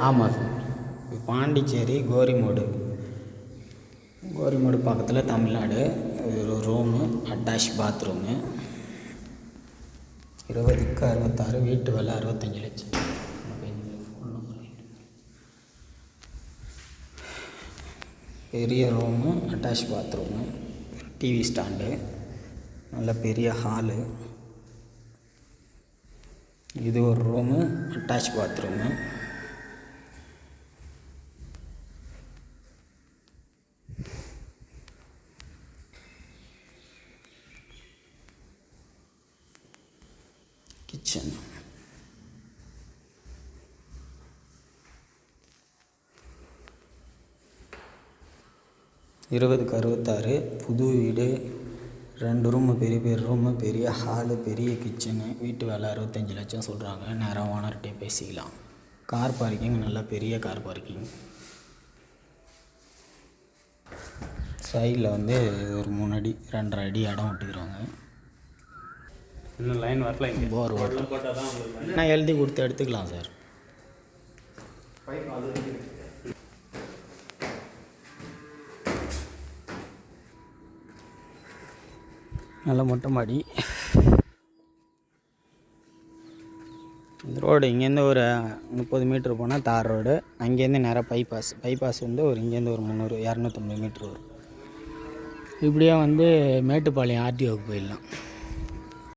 ஆமாம் சார். பாண்டிச்சேரி கோரிமேடு பக்கத்தில் தமிழ்நாடு. ஒரு ரூமு, அட்டாச் பாத்ரூமு, 20க்கு 66, வீட்டு விலை 65 லட்சம். பெரிய room, attach bathroom, TV stand, நல்ல பெரிய ஹாலு. இது ஒரு ரூமு, அட்டாச் பாத்ரூமு. கிச்சன். இருபதுக்கு 66, புது வீடு, 2 ரூமு, பெரிய ரூமு, பெரிய ஹாலு, பெரிய கிச்சனு. வீட்டு விலை 65 லட்சம் சொல்கிறாங்க. நேராக ஓனர்கிட்டே பேசிக்கலாம். கார் பார்க்கிங், நல்லா பெரிய கார் பார்க்கிங். சைடில் ஒரு 3 அடி 2.5 அடி இடம் விட்டுக்கிறாங்க. இன்னும் லைன் வரல. இங்கே போர் வாட்டர் நான் எழுதி கொடுத்து எடுத்துக்கலாம் சார். நல்ல மொட்டை மாடி. இந்த ரோடு இங்கேருந்து ஒரு 30 மீட்ரு போனால் தார் ரோடு. அங்கேருந்து நேராக பைபாஸ் ஒரு இங்கேருந்து ஒரு 250 மீட்ரு வரும். இப்படியே மேட்டுப்பாளையம் ஆர்டிஓக்கு போயிடலாம்.